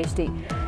HD।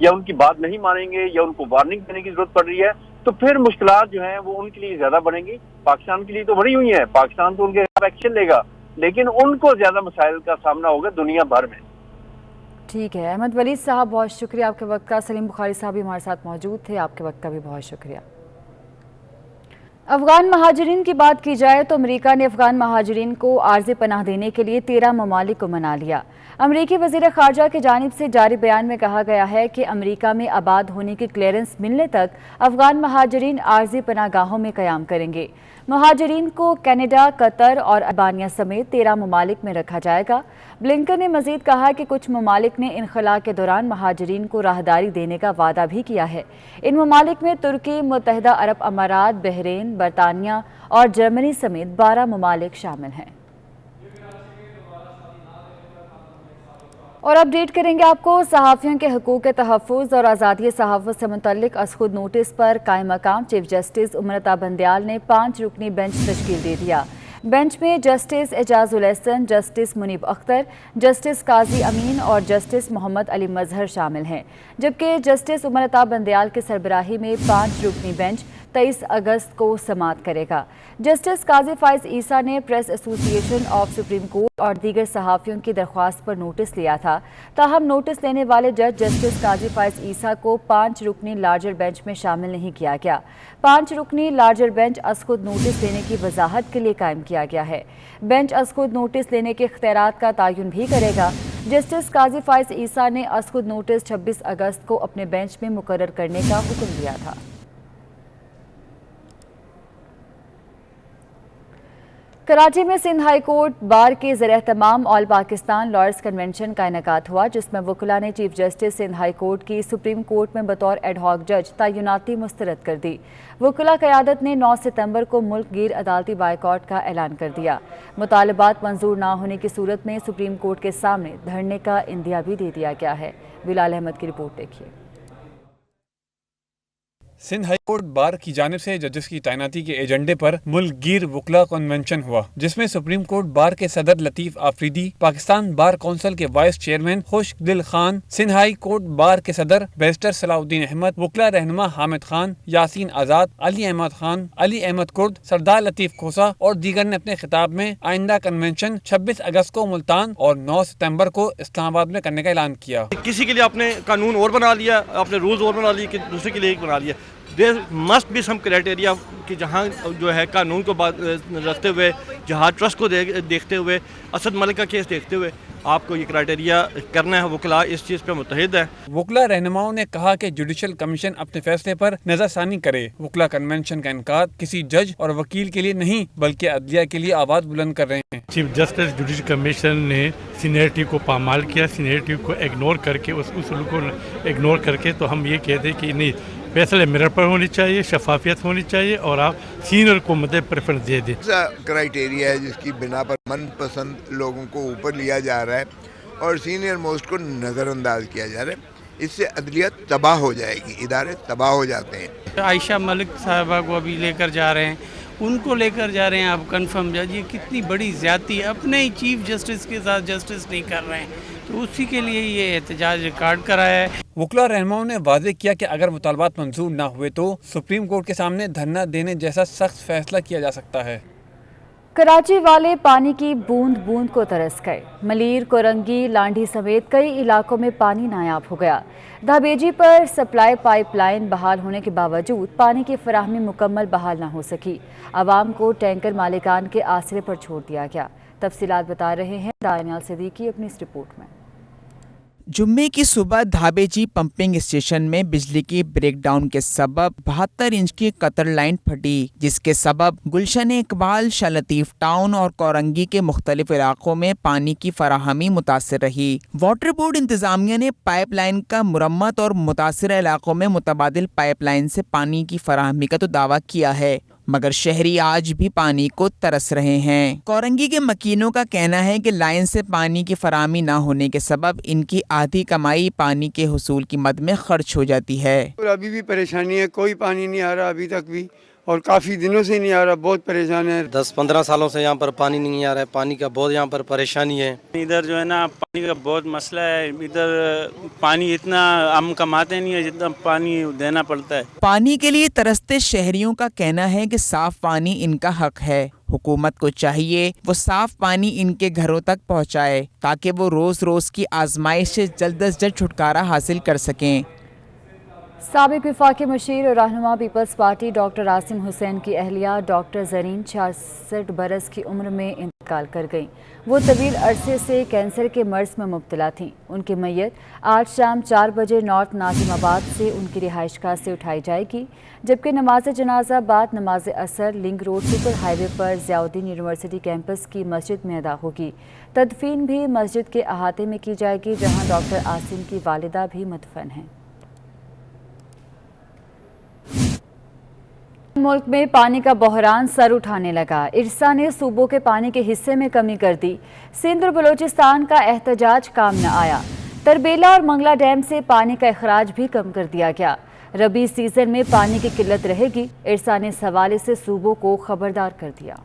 یا ان کی بات نہیں مانیں گے یا ان کو وارننگ دینے کی ضرورت پڑ رہی ہے تو پھر مشکلات جو ہیں وہ ان کے لیے زیادہ بڑھیں گی. پاکستان کے لیے تو بڑی ہوئی ہیں, پاکستان تو ان کے خلاف ایکشن لے گا, لیکن ان کو زیادہ مسائل کا سامنا ہوگا دنیا بھر میں. ٹھیک ہے احمد ولید صاحب, بہت شکریہ آپ کے وقت کا. سلیم بخاری صاحب بھی ہمارے ساتھ موجود تھے, آپ کے وقت کا بھی بہت شکریہ. افغان مہاجرین کی بات کی جائے تو امریکہ نے افغان مہاجرین کو عارضی پناہ دینے کے لیے 13 ممالک کو منا لیا. امریکی وزیر خارجہ کی جانب سے جاری بیان میں کہا گیا ہے کہ امریکہ میں آباد ہونے کی کلیئرنس ملنے تک افغان مہاجرین عارضی پناہ گاہوں میں قیام کریں گے. مہاجرین کو کینیڈا، قطر اور البانیہ سمیت 13 ممالک میں رکھا جائے گا. بلنکن نے مزید کہا کہ کچھ ممالک نے انخلاء کے دوران مہاجرین کو راہداری دینے کا وعدہ بھی کیا ہے. ان ممالک میں ترکی، متحدہ عرب امارات، بحرین، برطانیہ اور جرمنی سمیت 12 ممالک شامل ہیں. اور اپڈیٹ کریں گے آپ کو صحافیوں کے حقوق کے تحفظ اور آزادی صحافت سے متعلق از خود نوٹس پر قائم مقام چیف جسٹس امرتا بندیال نے 5 رکنی بینچ تشکیل دے دیا. بینچ میں جسٹس اعجاز الاحسن، جسٹس منیب اختر، جسٹس قاضی امین اور جسٹس محمد علی مظہر شامل ہیں، جبکہ جسٹس امرتا بندیال کی سربراہی میں 5 رکنی بینچ 23 اگست کو سماعت کرے گا. جسٹس قاضی فائز عیسیٰ نے پریس ایسوسی ایشن آف سپریم کورٹ اور دیگر صحافیوں کی درخواست پر نوٹس لیا تھا. تاہم نوٹس لینے والے جج جسٹس قاضی فائز عیسیٰ کو 5 رکنی لارجر بینچ میں شامل نہیں کیا گیا. 5 رکنی لارجر بینچ از خود نوٹس لینے کی وضاحت کے لیے قائم کیا گیا ہے. بینچ از خود نوٹس لینے کے اختیارات کا تعین بھی کرے گا. جسٹس قاضی فائز عیسیٰ نے از خود نوٹس 26 اگست کو اپنے بینچ میں مقرر کرنے کا حکم دیا تھا. کراچی میں سندھ ہائی کورٹ بار کے زیر اہتمام آل پاکستان لائرز کنونشن کا انعقاد ہوا، جس میں وکلاء نے chief justice Sindh high court کی سپریم کورٹ میں بطور ایڈ ہاک جج تعیناتی مسترد کر دی. وکلاء قیادت نے 9 ستمبر کو ملک گیر عدالتی بائیکاٹ کا اعلان کر دیا. مطالبات منظور نہ ہونے کی صورت میں سپریم کورٹ کے سامنے دھرنے کا اندیا بھی دے دیا گیا ہے. بلال احمد کی رپورٹ دیکھیے. سندھ ہائی کورٹ بار کی جانب سے ججز کی تعیناتی کے ایجنڈے پر ملک گیر وکلاء کنونشن ہوا، جس میں سپریم کورٹ بار کے صدر لطیف آفریدی، پاکستان بار کونسل کے وائس چیئرمین خوشک دل Khan, Sindh high court bar کے صدر بیرسٹر صلاح الدین احمد، وکلاء رہنما حامد خان، یاسین آزاد، علی احمد خان، علی احمد کرد، سردار لطیف کھوسا اور دیگر نے اپنے خطاب میں آئندہ کنونشن 26 اگست کو ملتان اور 9 ستمبر کو اسلام آباد میں کرنے کا اعلان کیا. کسی کے لیے آپ نے قانون اور بنا لیا، اپنے رولز اور بنا لیے، کہ دوسرے کے لیے ایک بنا لیا. There must be some criteria کہ جہاں جو ہے قانون کو رکھتے ہوئے، جہاں ٹرسٹ کو دیکھتے ہوئے، اسد ملک کا کیس دیکھتے ہوئے آپ کو یہ کرائٹیریا کرنا ہے. وکلاء اس چیز پہ متحد ہیں. وکلاء رہنماؤں نے کہا کہ جوڈیشل کمیشن اپنے فیصلے پر نظر ثانی کرے. وکلاء کنونشن کا انعقاد کسی جج اور وکیل کے لیے نہیں بلکہ عدلیہ کے لیے آواز بلند کر رہے ہیں. چیف جسٹس جوڈیشل کمیشن نے سینئرٹی کو پامال کیا، سینئرٹی کو اگنور کر کے، اس اصول کو اگنور کر کے. تو ہم یہ کہتے ہیں کہ نہیں، فیصلے میرر پر ہونی چاہیے، شفافیت ہونی چاہیے اور آپ سینئر کو مدد پریفرنس دے دیں. کرائٹیریا ہے جس کی بنا پر من پسند لوگوں کو اوپر لیا جا رہا ہے اور سینئر موسٹ کو نظر انداز کیا جا رہا ہے. اس سے عدلیہ تباہ ہو جائے گی، ادارے تباہ ہو جاتے ہیں. عائشہ ملک صاحبہ کو ابھی لے کر جا رہے ہیں، ان کو لے کر جا رہے ہیں آپ کنفرم جج. یہ کتنی بڑی زیادتی ہے، اپنے ہی چیف جسٹس کے ساتھ جسٹس نہیں کر رہے ہیں، تو اسی کے لیے یہ احتجاج ریکارڈ کرایا ہے. وکلاء رہنماؤں نے واضح کیا کہ اگر مطالبات منظور نہ ہوئے تو سپریم کورٹ کے سامنے دھرنا دینے جیسا سخت فیصلہ کیا جا سکتا ہے. کراچی والے پانی کی بوند بوند کو ترس گئے. ملیر، کورنگی، لانڈھی سمیت کئی علاقوں میں پانی نایاب ہو گیا. دھابیجی پر سپلائی پائپ لائن بحال ہونے کے باوجود پانی کی فراہمی مکمل بحال نہ ہو سکی. عوام کو ٹینکر مالکان کے آسرے پر چھوڑ دیا گیا. تفصیلات بتا رہے ہیں دانیال صدیقی اپنی اس رپورٹ میں. جمعے کی صبح دھابیجی پمپنگ اسٹیشن میں بجلی کی بریک ڈاؤن کے سبب 72 انچ کی قطر لائن پھٹی، جس کے سبب گلشن اقبال، شاہ لطیف ٹاؤن اور کورنگی کے مختلف علاقوں میں پانی کی فراہمی متاثر رہی. واٹر بورڈ انتظامیہ نے پائپ لائن کا مرمت اور متاثرہ علاقوں میں متبادل پائپ لائن سے پانی کی فراہمی کا تو دعویٰ کیا ہے، مگر شہری آج بھی پانی کو ترس رہے ہیں. کورنگی کے مکینوں کا کہنا ہے کہ لائن سے پانی کی فراہمی نہ ہونے کے سبب ان کی آدھی کمائی پانی کے حصول کی مد میں خرچ ہو جاتی ہے. ابھی بھی پریشانی ہے، کوئی پانی نہیں آ رہا ابھی تک بھی، اور کافی دنوں سے نہیں آ رہا، بہت پریشان ہے۔ 10-15 سالوں سے یہاں پر پانی نہیں آ رہا ہے، پانی کا بہت یہاں پر پریشانی ہے۔ ادھر جو ہے نا پانی کا بہت مسئلہ ہے، ادھر پانی اتنا ہم کماتے نہیں ہے جتنا پانی دینا پڑتا ہے۔ پانی کے لیے ترستے شہریوں کا کہنا ہے کہ صاف پانی ان کا حق ہے۔ حکومت کو چاہیے وہ صاف پانی ان کے گھروں تک پہنچائے تاکہ وہ روز روز کی آزمائش سے جلد از جلد چھٹکارا حاصل کر سکیں۔ سابق وفاقی مشیر اور رہنما پیپلز پارٹی ڈاکٹر عاصم حسین کی اہلیہ ڈاکٹر زرین 66 برس کی عمر میں انتقال کر گئیں۔ وہ طویل عرصے سے کینسر کے مرض میں مبتلا تھیں۔ ان کی میت آج شام 4 بجے نارتھ ناظم آباد سے ان کی رہائش گاہ سے اٹھائی جائے گی، جبکہ نماز جنازہ بعد نماز عصر لنک روڈ سپر ہائی وے پر ضیاء الدین یونیورسٹی کیمپس کی مسجد میں ادا ہوگی۔ تدفین بھی مسجد کے احاطے میں کی جائے گی جہاں ڈاکٹر عاصم کی والدہ بھی مدفن ہیں۔ ملک میں پانی کا بحران سر اٹھانے لگا۔ ارسا نے صوبوں کے پانی کے حصے میں کمی کر دی۔ سندھ اور بلوچستان کا احتجاج کام نہ آیا۔ تربیلا اور منگلا ڈیم سے پانی کا اخراج بھی کم کر دیا گیا۔ ربی سیزن میں پانی کی قلت رہے گی۔ ارسا نے اس حوالے سے صوبوں کو خبردار کر دیا۔